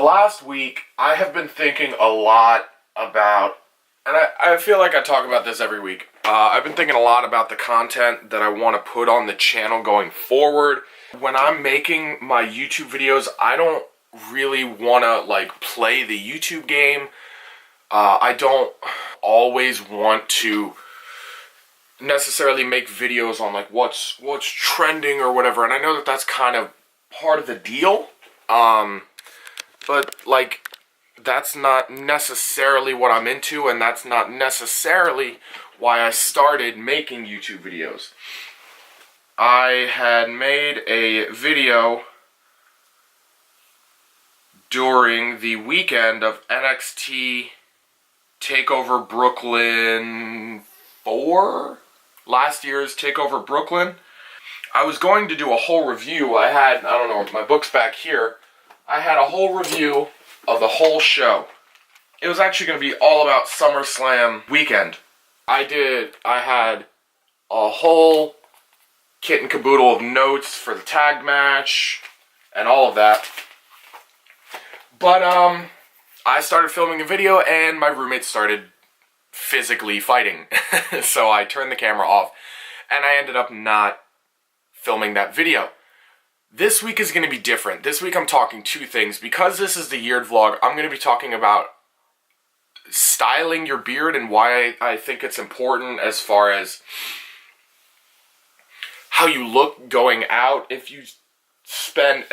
last week, I have been thinking a lot about, and I feel like I talk about this every week, I've been thinking a lot about the content that I want to put on the channel going forward. When I'm making my YouTube videos, I don't really want to, like, play the YouTube game. I don't always want to necessarily make videos on, like, what's trending or whatever, and I know that that's kind of part of the deal. But, like, that's not necessarily what I'm into, and that's not necessarily why I started making YouTube videos. I had made a video during the weekend of NXT TakeOver Brooklyn 4? Last year's TakeOver Brooklyn. I was going to do a whole review. I don't know, my book's back here. I had a whole review of the whole show. It was actually going to be all about SummerSlam weekend. I had a whole kit and caboodle of notes for the tag match and all of that. But, I started filming a video and my roommate started physically fighting. So I turned the camera off and I ended up not filming that video. This week is going to be different. This week I'm talking two things. Because this is the yeared vlog, I'm going to be talking about styling your beard and why I think it's important as far as how you look going out. If you spend,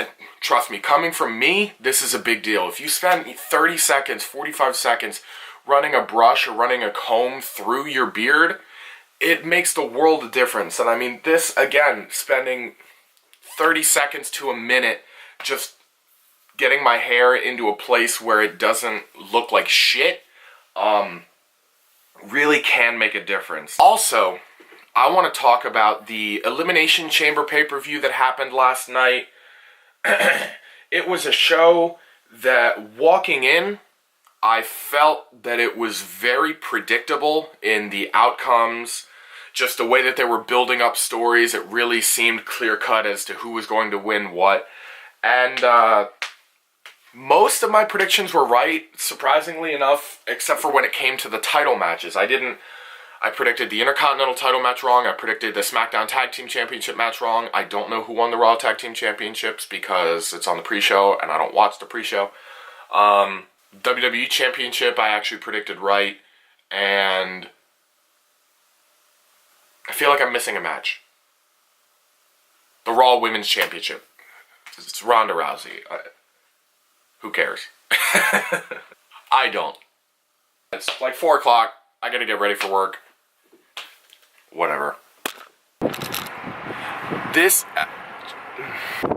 trust me, coming from me, this is a big deal. If you spend 30 seconds, 45 seconds running a brush or running a comb through your beard, it makes the world of difference. And I mean, this, again, spending 30 seconds to a minute just getting my hair into a place where it doesn't look like shit, really can make a difference. Also, I want to talk about the Elimination Chamber pay-per-view that happened last night. It was a show that, walking in, I felt that it was very predictable in the outcomes. Just the way that they were building up stories, it really seemed clear-cut as to who was going to win what. And most of my predictions were right, surprisingly enough, except for when it came to the title matches. I predicted the Intercontinental title match wrong. I predicted the SmackDown Tag Team Championship match wrong. I don't know who won the Raw Tag Team Championships because it's on the pre-show and I don't watch the pre-show. WWE Championship I actually predicted right, and I feel like I'm missing a match. The Raw Women's Championship. It's Ronda Rousey. Who cares? I don't. It's like 4 o'clock. I gotta get ready for work. Whatever.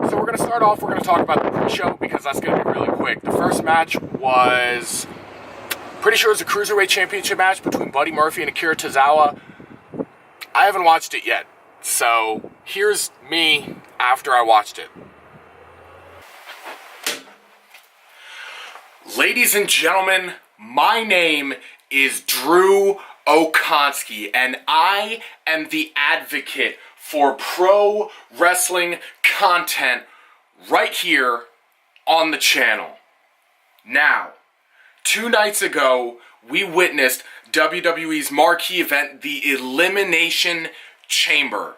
So we're gonna start off, we're gonna talk about the pre-show because that's gonna be really quick. The first match was, pretty sure it was a Cruiserweight Championship match between Buddy Murphy and Akira Tozawa. I haven't watched it yet, so here's me after I watched it. Ladies and gentlemen, my name is Drew Okonski, and I am the advocate for pro wrestling content right here on the channel. Now, 2 nights ago, we witnessed WWE's marquee event, the Elimination Chamber.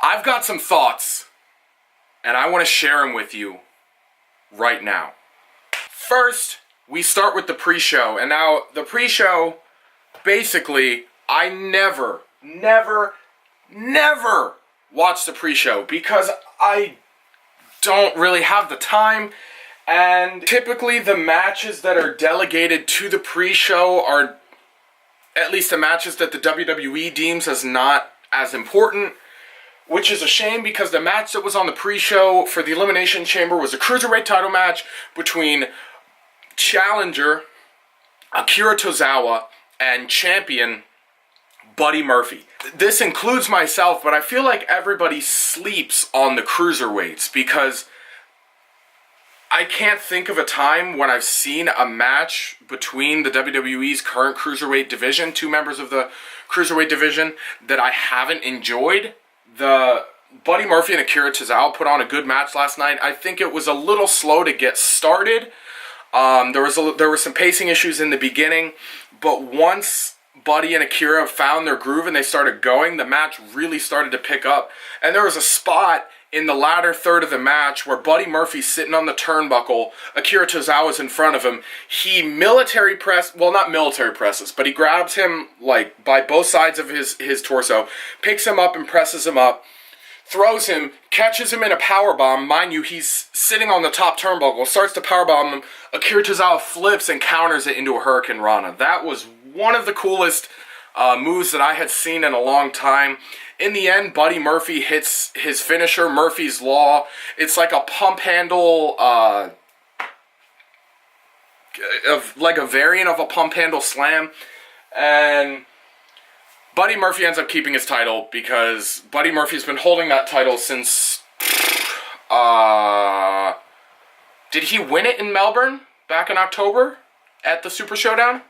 I've got some thoughts, and I want to share them with you right now. First, we start with the pre-show, and now the pre-show, basically, I never watch the pre-show because I don't really have the time. And typically the matches that are delegated to the pre-show are at least the matches that the WWE deems as not as important, which is a shame because the match that was on the pre-show for the Elimination Chamber was a Cruiserweight title match between challenger Akira Tozawa and champion Buddy Murphy. This includes myself, but I feel like everybody sleeps on the Cruiserweights because I can't think of a time when I've seen a match between the WWE's current Cruiserweight division, 2 members of the Cruiserweight division, that I haven't enjoyed. The Buddy Murphy and Akira Tozawa put on a good match last night. I think it was a little slow to get started. There were some pacing issues in the beginning, but once Buddy and Akira found their groove and they started going, the match really started to pick up. And there was a spot in the latter third of the match where Buddy Murphy's sitting on the turnbuckle, Akira Tozawa's in front of him. He military press, well, not military presses, but he grabs him like by both sides of his torso, picks him up and presses him up, throws him, catches him in a powerbomb. Mind you, he's sitting on the top turnbuckle, starts to powerbomb him. Akira Tozawa flips and counters it into a Hurricane Rana. That was one of the coolest moves that I had seen in a long time. In the end, Buddy Murphy hits his finisher, Murphy's Law. It's like a pump handle, like a variant of a pump handle slam. And Buddy Murphy ends up keeping his title because Buddy Murphy's been holding that title since... did he win it in Melbourne back in October at the Super Showdown?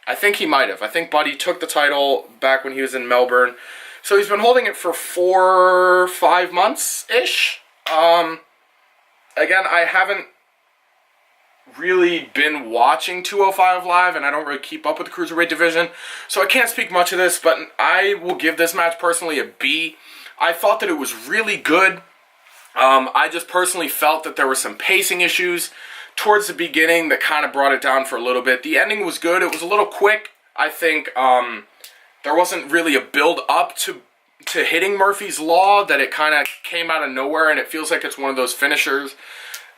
I think he might have. I think Buddy took the title back when he was in Melbourne. So he's been holding it for 4 or 5 months-ish. Again, I haven't really been watching 205 Live, and I don't really keep up with the Cruiserweight division, so I can't speak much of this, but I will give this match personally a B. I thought that it was really good. I just personally felt that there were some pacing issues towards the beginning that kind of brought it down for a little bit. The ending was good. It was a little quick. I think there wasn't really a build up to hitting Murphy's Law, that it kind of came out of nowhere, and it feels like it's one of those finishers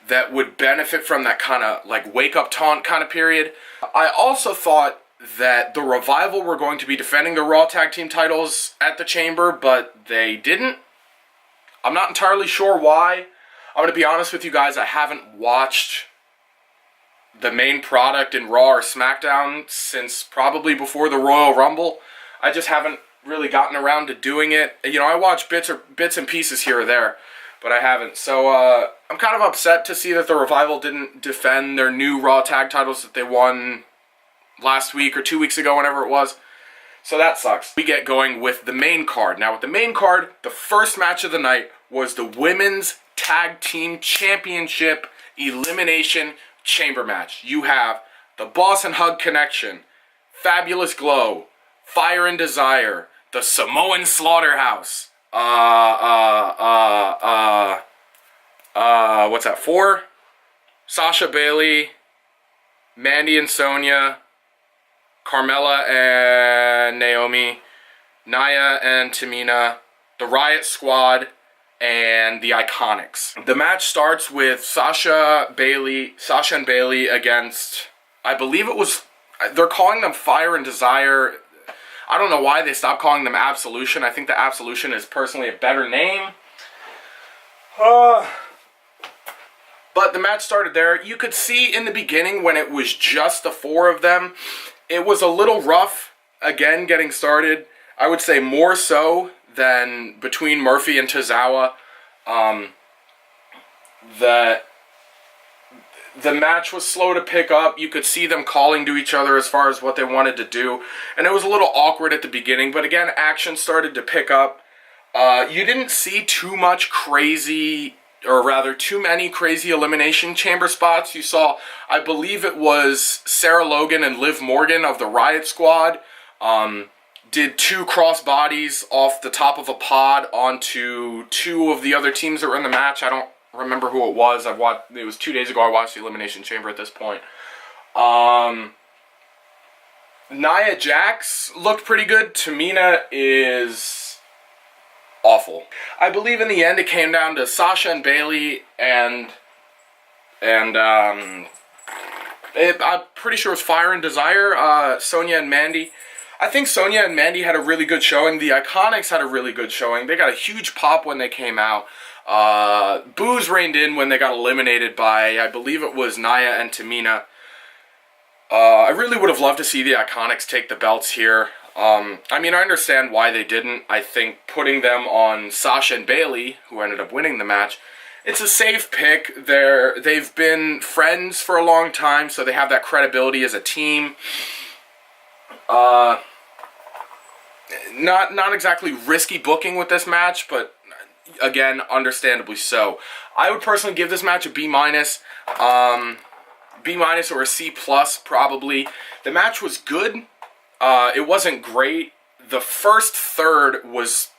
that would benefit from that kind of like wake up taunt kind of period. I also thought that the Revival were going to be defending the Raw Tag Team titles at the Chamber, but they didn't. I'm not entirely sure why. I'm going to be honest with you guys, I haven't watched the main product in Raw or SmackDown since probably before the Royal Rumble. I just haven't really gotten around to doing it. You know, I watch bits and pieces here or there, but I haven't. So I'm kind of upset to see that the Revival didn't defend their new Raw Tag titles that they won last week or 2 weeks ago, whenever it was. So that sucks. We get going with the main card. Now with the main card, the first match of the night was the Women's Tag Team Championship Elimination Chamber match. You have the Boss and Hug Connection, Fabulous Glow, Fire and Desire, the Samoan Slaughterhouse, what's that, 4? Sasha Bailey, Mandy and Sonya, Carmella and Naomi, Nia and Tamina, the Riot Squad, and the Iconics. The match starts with Sasha and Bailey against, I believe it was, they're calling them Fire and Desire. I don't know why they stopped calling them Absolution. I think the Absolution is personally a better name. But the match started there. You could see in the beginning when it was just the 4 of them, it was a little rough, again, getting started. I would say more so than between Murphy and Tozawa. The match was slow to pick up. You could see them calling to each other as far as what they wanted to do. And it was a little awkward at the beginning. But again, action started to pick up. You didn't see too much crazy, or rather too many crazy Elimination Chamber spots. You saw, I believe it was Sarah Logan and Liv Morgan of the Riot Squad did 2 crossbodies off the top of a pod onto 2 of the other teams that were in the match. I don't remember who it was. It was 2 days ago I watched the Elimination Chamber at this point. Nia Jax looked pretty good. Tamina is awful. I believe in the end it came down to Sasha and Bailey and I'm pretty sure it was Fire and Desire, Sonya and Mandy. I think Sonya and Mandy had a really good showing. The Iconics had a really good showing. They got a huge pop when they came out. Boos reigned in when they got eliminated by, I believe it was Nia and Tamina. I really would have loved to see the Iconics take the belts here. I mean, I understand why they didn't. I think putting them on Sasha and Bailey, who ended up winning the match, it's a safe pick. They've been friends for a long time, so they have that credibility as a team. Not exactly risky booking with this match, but again, understandably so. I would personally give this match a B-, B- or a C+, probably. The match was good. It wasn't great. The first third was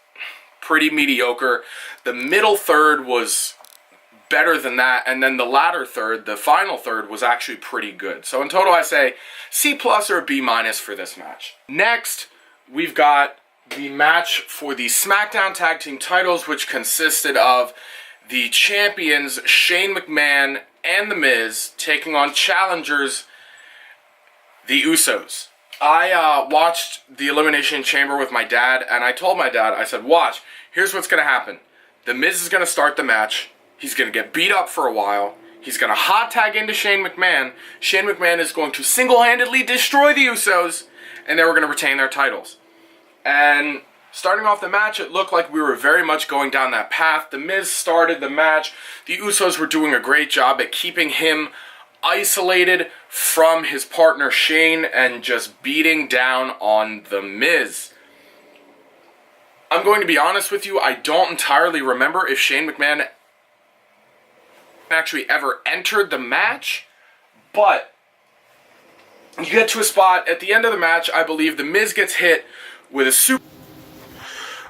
pretty mediocre. The middle third was better than that, and then the latter third, the final third, was actually pretty good. So in total, I say C+ or a B- for this match. Next, we've got the match for the SmackDown Tag Team titles, which consisted of the champions Shane McMahon and The Miz taking on challengers, the Usos. I watched the Elimination Chamber with my dad, and I told my dad, I said, watch, here's what's going to happen. The Miz is going to start the match. He's going to get beat up for a while. He's going to hot tag into Shane McMahon. Shane McMahon is going to single-handedly destroy the Usos, and they were going to retain their titles. And starting off the match, it looked like we were very much going down that path. The Miz started the match. The Usos were doing a great job at keeping him isolated from his partner Shane and just beating down on The Miz. I'm going to be honest with you, I don't entirely remember if Shane McMahon actually ever entered the match, but you get to a spot at the end of the match, I believe The Miz gets hit with a super...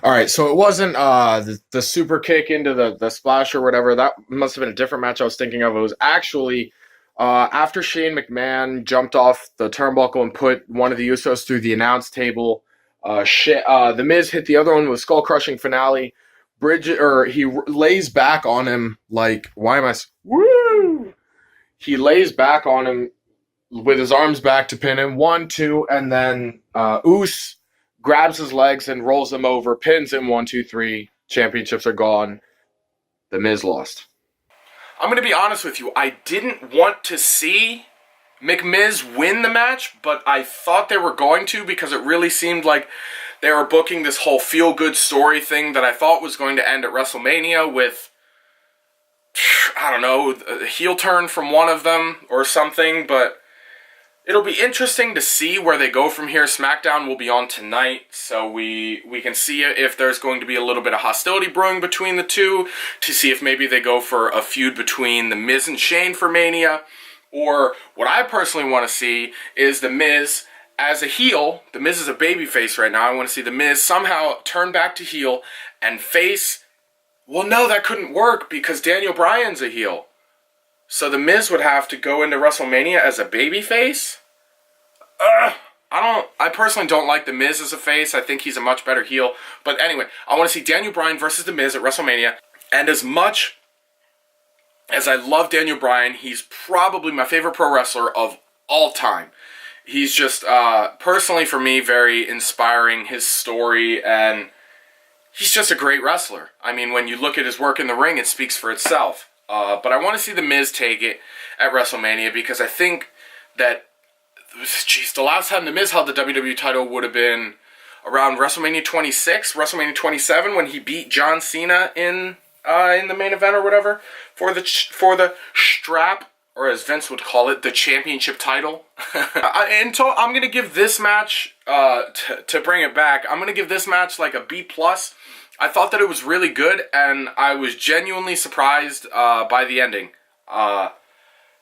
Alright, so it wasn't the super kick into the splash or whatever. That must have been a different match I was thinking of. It was actually after Shane McMahon jumped off the turnbuckle and put one of the Usos through the announce table. The Miz hit the other one with skull-crushing finale. He lays back on him like, woo! He lays back on him with his arms back to pin him. 1, 2, and then Us grabs his legs and rolls him over, pins him. 1, 2, 3. Championships are gone. The Miz lost. I'm going to be honest with you. I didn't want to see McMiz win the match, but I thought they were going to because it really seemed like they were booking this whole feel-good story thing that I thought was going to end at WrestleMania with, I don't know, a heel turn from one of them or something, but it'll be interesting to see where they go from here. SmackDown will be on tonight, so we can see if there's going to be a little bit of hostility brewing between the two, to see if maybe they go for a feud between The Miz and Shane for Mania, or what I personally want to see is The Miz as a heel. The Miz is a babyface right now. I want to see The Miz somehow turn back to heel and face... Well, no, that couldn't work because Daniel Bryan's a heel. So The Miz would have to go into WrestleMania as a babyface? I personally don't like The Miz as a face. I think he's a much better heel. But anyway, I want to see Daniel Bryan versus The Miz at WrestleMania. And as much as I love Daniel Bryan, he's probably my favorite pro wrestler of all time. He's just, personally for me, very inspiring, his story, and he's just a great wrestler. I mean, when you look at his work in the ring, it speaks for itself. But I want to see The Miz take it at WrestleMania because I think that, the last time The Miz held the WWE title would have been around WrestleMania 26, WrestleMania 27, when he beat John Cena in the main event or whatever for the strap, or as Vince would call it, the championship title. I'm going to give this match, to bring it back, I'm going to give this match like a B+. I thought that it was really good, and I was genuinely surprised by the ending.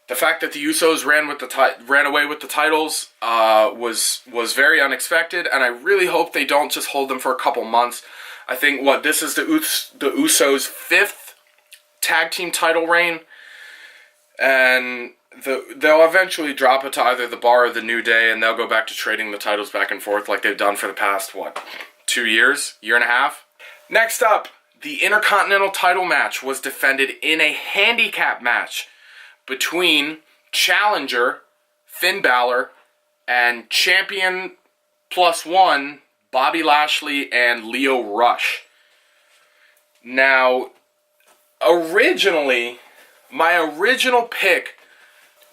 The fact that the Usos ran away with the titles was very unexpected, and I really hope they don't just hold them for a couple months. I think, this is the Usos' 5th tag team title reign, and they'll eventually drop it to either the Bar or the New Day, and they'll go back to trading the titles back and forth like they've done for the past, 2 years? Year and a half? Next up, the Intercontinental title match was defended in a handicap match between challenger Finn Balor and champion +1 Bobby Lashley and Lio Rush. Now, originally, my original pick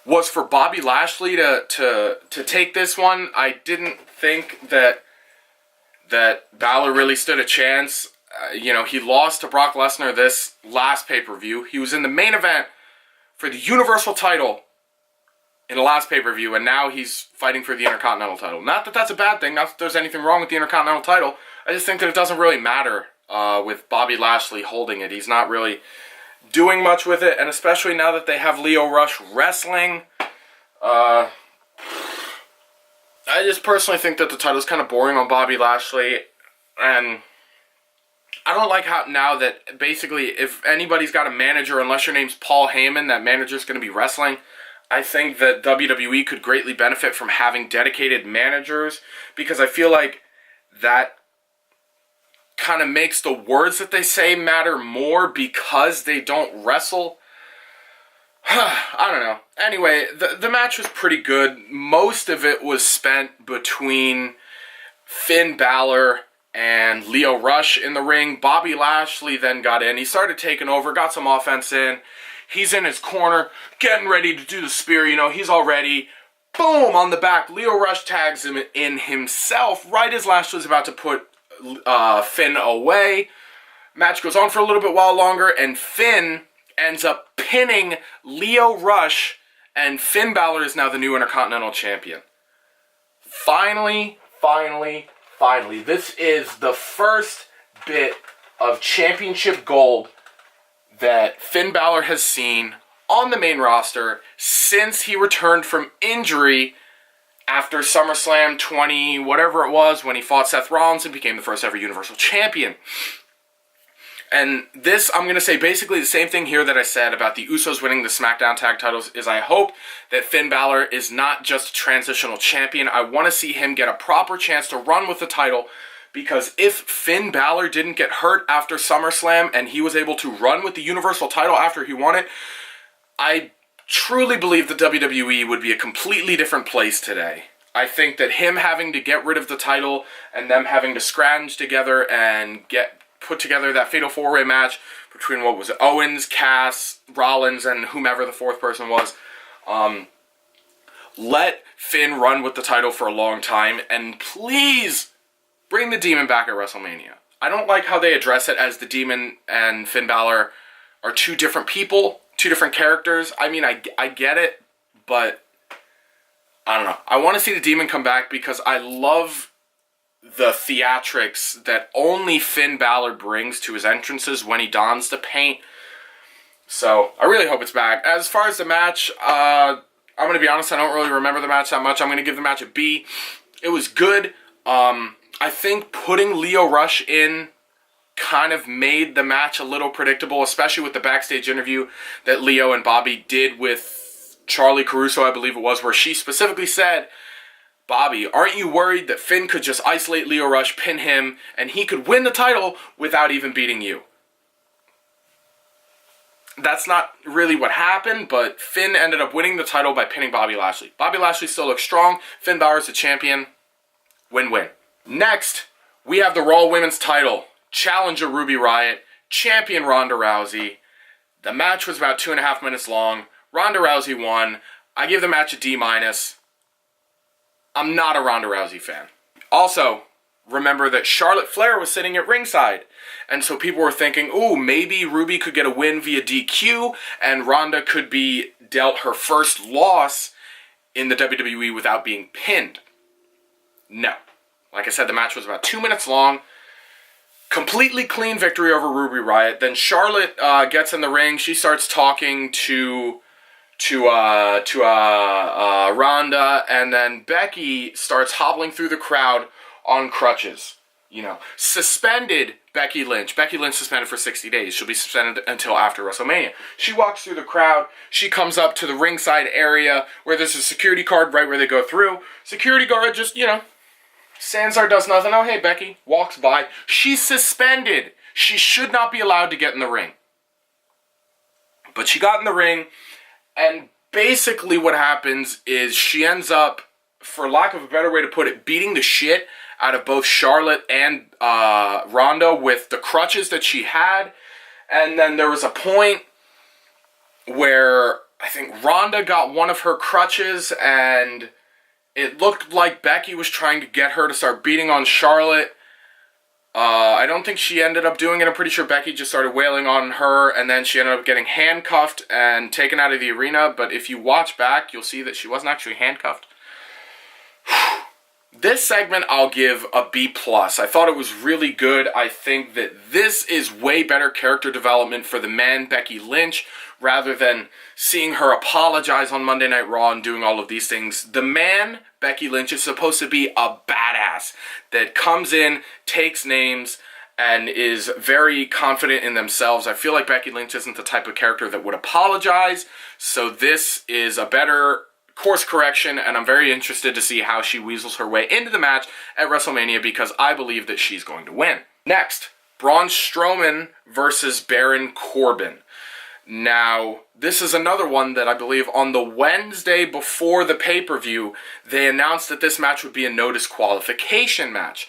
was for Bobby Lashley to take this one. I didn't think that Balor really stood a chance. He lost to Brock Lesnar this last pay-per-view. He was in the main event for the Universal title in the last pay-per-view, and now he's fighting for the Intercontinental title. Not that that's a bad thing, not that there's anything wrong with the Intercontinental title. I just think that it doesn't really matter with Bobby Lashley holding it. He's not really doing much with it, and especially now that they have Lio Rush wrestling, I just personally think that the title's kind of boring on Bobby Lashley, and I don't like how now that basically if anybody's got a manager, unless your name's Paul Heyman, that manager's going to be wrestling. I think that WWE could greatly benefit from having dedicated managers, because I feel like that kind of makes the words that they say matter more because they don't wrestle. I don't know. Anyway, the match was pretty good. Most of it was spent between Finn Balor and Lio Rush in the ring. Bobby Lashley then got in. He started taking over, got some offense in. He's in his corner, getting ready to do the spear. You know, he's all ready. Boom, on the back. Lio Rush tags him in himself right as Lashley's about to put Finn away. Match goes on for a little bit while longer, and Finn ends up pinning Lio Rush, and Finn Balor is now the new Intercontinental Champion. Finally, this is the first bit of championship gold that Finn Balor has seen on the main roster since he returned from injury after SummerSlam 20, whatever it was, when he fought Seth Rollins and became the first ever Universal Champion. And this, I'm going to say basically the same thing here that I said about the Usos winning the SmackDown Tag Titles, is I hope that Finn Balor is not just a transitional champion. I want to see him get a proper chance to run with the title, because if Finn Balor didn't get hurt after SummerSlam and he was able to run with the Universal title after he won it, I truly believe the WWE would be a completely different place today. I think that him having to get rid of the title and them having to scrounge together and put together that Fatal 4-Way match between, what was it, Owens, Cass, Rollins, and whomever the fourth person was, let Finn run with the title for a long time, and please bring the Demon back at WrestleMania. I don't like how they address it as the Demon and Finn Balor are two different people, two different characters. I mean, I get it, but I don't know. I want to see the Demon come back because I love the theatrics that only Finn Balor brings to his entrances when he dons the paint. So, I really hope it's back. As far as the match, I'm going to be honest, I don't really remember the match that much. I'm going to give the match a B. It was good. I think putting Lio Rush in kind of made the match a little predictable, especially with the backstage interview that Lio and Bobby did with Charlie Caruso, I believe it was, where she specifically said, Bobby, aren't you worried that Finn could just isolate Lio Rush, pin him, and he could win the title without even beating you? That's not really what happened, but Finn ended up winning the title by pinning Bobby Lashley. Bobby Lashley still looks strong. Finn Balor's the champion. Win-win. Next, we have the Raw Women's title. Challenger Ruby Riott, champion Ronda Rousey. The match was about 2.5 minutes long. Ronda Rousey won. I give the match a D-. I'm not a Ronda Rousey fan. Also, remember that Charlotte Flair was sitting at ringside. And so people were thinking, ooh, maybe Ruby could get a win via DQ and Ronda could be dealt her first loss in the WWE without being pinned. No. Like I said, the match was about 2 minutes long. Completely clean victory over Ruby Riott. Then Charlotte gets in the ring. She starts talking to Ronda, and then Becky starts hobbling through the crowd on crutches. You know, suspended Becky Lynch. Becky Lynch suspended for 60 days. She'll be suspended until after WrestleMania. She walks through the crowd. She comes up to the ringside area where there's a security card right where they go through. Security guard just, stands there, does nothing. Oh, hey, Becky. Walks by. She's suspended. She should not be allowed to get in the ring. But she got in the ring, and basically what happens is she ends up, for lack of a better way to put it, beating the shit out of both Charlotte and Ronda with the crutches that she had. And then there was a point where I think Ronda got one of her crutches, and it looked like Becky was trying to get her to start beating on Charlotte. I don't think she ended up doing it. I'm pretty sure Becky just started wailing on her, and then she ended up getting handcuffed and taken out of the arena. But if you watch back, you'll see that she wasn't actually handcuffed. This segment I'll give a B+. I thought it was really good. I think that this is way better character development for the man, Becky Lynch, rather than seeing her apologize on Monday Night Raw and doing all of these things. The man, Becky Lynch, is supposed to be a badass that comes in, takes names, and is very confident in themselves. I feel like Becky Lynch isn't the type of character that would apologize, so this is a better course correction, and I'm very interested to see how she weasels her way into the match at WrestleMania because I believe that she's going to win. Next, Braun Strowman versus Baron Corbin. Now, this is another one that I believe on the Wednesday before the pay-per-view, they announced that this match would be a no disqualification match.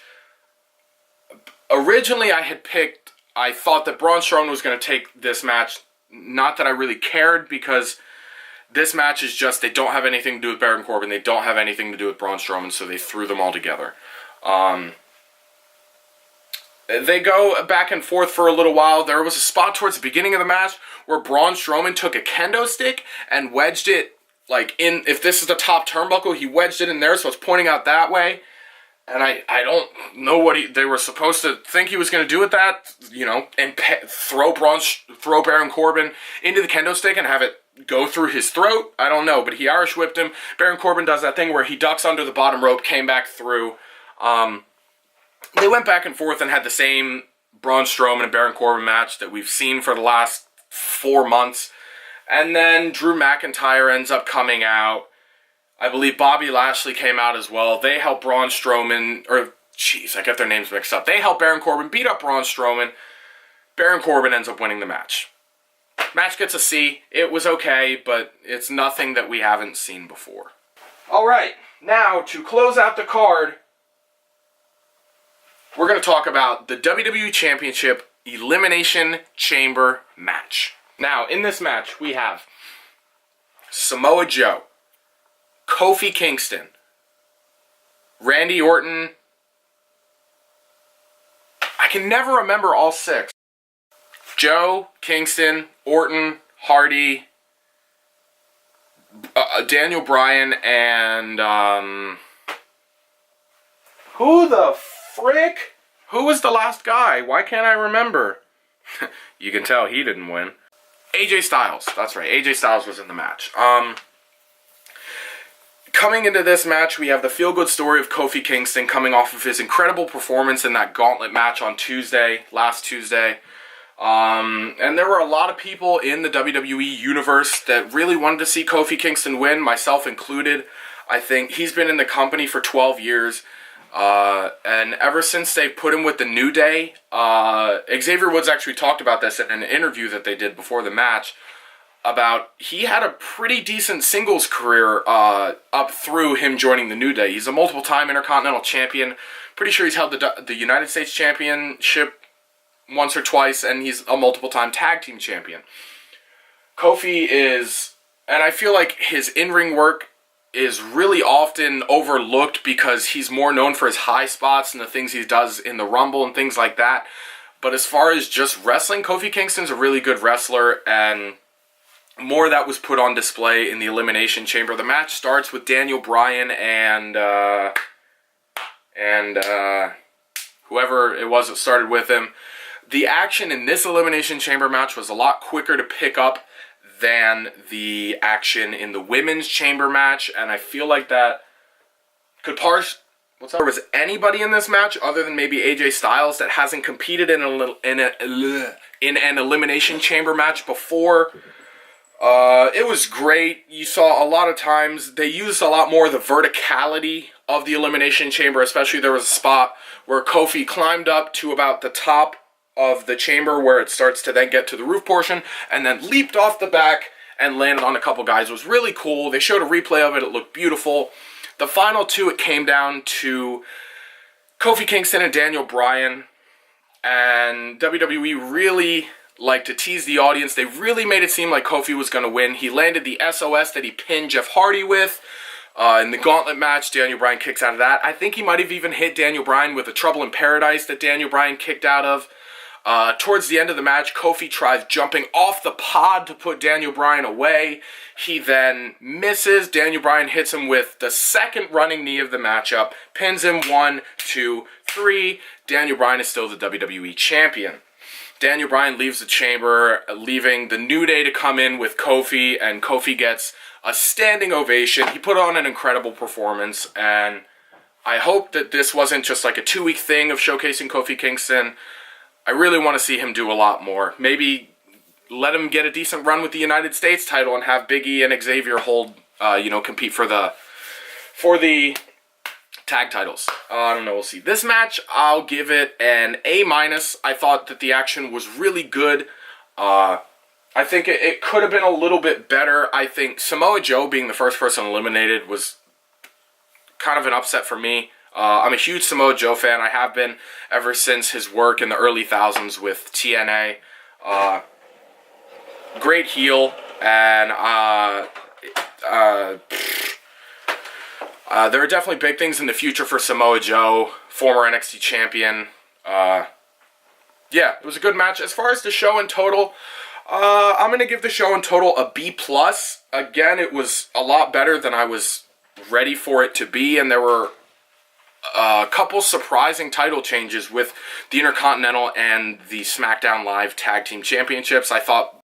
Originally, I thought that Braun Strowman was going to take this match. Not that I really cared, because this match is just, they don't have anything to do with Baron Corbin. They don't have anything to do with Braun Strowman, so they threw them all together. They go back and forth for a little while. There was a spot towards the beginning of the match where Braun Strowman took a kendo stick and wedged it, like, in, if this is the top turnbuckle, he wedged it in there, so it's pointing out that way. And I don't know what they were supposed to think he was going to do with that, you know, and throw Baron Corbin into the kendo stick and have it go through his throat. I don't know, but he Irish whipped him. Baron Corbin does that thing where he ducks under the bottom rope, came back through. They went back and forth and had the same Braun Strowman and Baron Corbin match that we've seen for the last 4 months. And then Drew McIntyre ends up coming out. I believe Bobby Lashley came out as well. They helped Braun Strowman, I got their names mixed up. They helped Baron Corbin beat up Braun Strowman. Baron Corbin ends up winning the match. Match gets a C. It was okay, but it's nothing that we haven't seen before. Alright, now to close out the card, we're going to talk about the WWE Championship Elimination Chamber match. Now, in this match, we have Samoa Joe, Kofi Kingston, Randy Orton. I can never remember all 6. Joe, Kingston, Orton, Hardy, Daniel Bryan, and who the frick? Who was the last guy? Why can't I remember? You can tell he didn't win. AJ Styles. That's right. AJ Styles was in the match. Coming into this match, we have the feel-good story of Kofi Kingston coming off of his incredible performance in that gauntlet match on last Tuesday. And there were a lot of people in the WWE universe that really wanted to see Kofi Kingston win, myself included. I think he's been in the company for 12 years. And ever since they put him with the New Day, Xavier Woods actually talked about this in an interview that they did before the match, about he had a pretty decent singles career up through him joining the New Day. He's a multiple-time Intercontinental Champion. Pretty sure he's held the United States Championship once or twice, and he's a multiple-time Tag Team Champion. Kofi is, and I feel like his in-ring work is really often overlooked because he's more known for his high spots and the things he does in the Rumble and things like that. But as far as just wrestling, Kofi Kingston's a really good wrestler, and more of that was put on display in the Elimination Chamber. The match starts with Daniel Bryan and whoever it was that started with him. The action in this Elimination Chamber match was a lot quicker to pick up than the action in the Women's Chamber match, and I feel like that could there was anybody in this match other than maybe AJ Styles that hasn't competed in an Elimination Chamber match before. It was great. You saw a lot of times they used a lot more of the verticality of the Elimination Chamber, especially there was a spot where Kofi climbed up to about the top of the chamber where it starts to then get to the roof portion and then leaped off the back and landed on a couple guys. It was really cool. They showed a replay of it. It looked beautiful. The final two, it came down to Kofi Kingston and Daniel Bryan, and WWE really liked to tease the audience. They really made it seem like Kofi was going to win. He landed the SOS that he pinned Jeff Hardy with. In the gauntlet match, Daniel Bryan kicks out of that. I think he might have even hit Daniel Bryan with a Trouble in Paradise that Daniel Bryan kicked out of. Towards the end of the match, Kofi tries jumping off the pod to put Daniel Bryan away. He then misses. Daniel Bryan hits him with the second running knee of the matchup, pins him 1, 2, 3. Daniel Bryan is still the WWE champion. Daniel Bryan leaves the chamber, leaving the New Day to come in with Kofi, and Kofi gets a standing ovation. He put on an incredible performance, and I hope that this wasn't just like a 2-week thing of showcasing Kofi Kingston. I really want to see him do a lot more. Maybe let him get a decent run with the United States title and have Big E and Xavier compete for the tag titles. I don't know, we'll see. This match, I'll give it an A-. I thought that the action was really good. I think it could have been a little bit better. I think Samoa Joe being the first person eliminated was kind of an upset for me. I'm a huge Samoa Joe fan. I have been ever since his work in the early thousands with TNA. Great heel, and there are definitely big things in the future for Samoa Joe, former NXT champion. Yeah, it was a good match. As far as the show in total, I'm going to give the show in total a B+. Again, it was a lot better than I was ready for it to be, and there were a couple surprising title changes with the Intercontinental and the SmackDown Live Tag Team Championships. I thought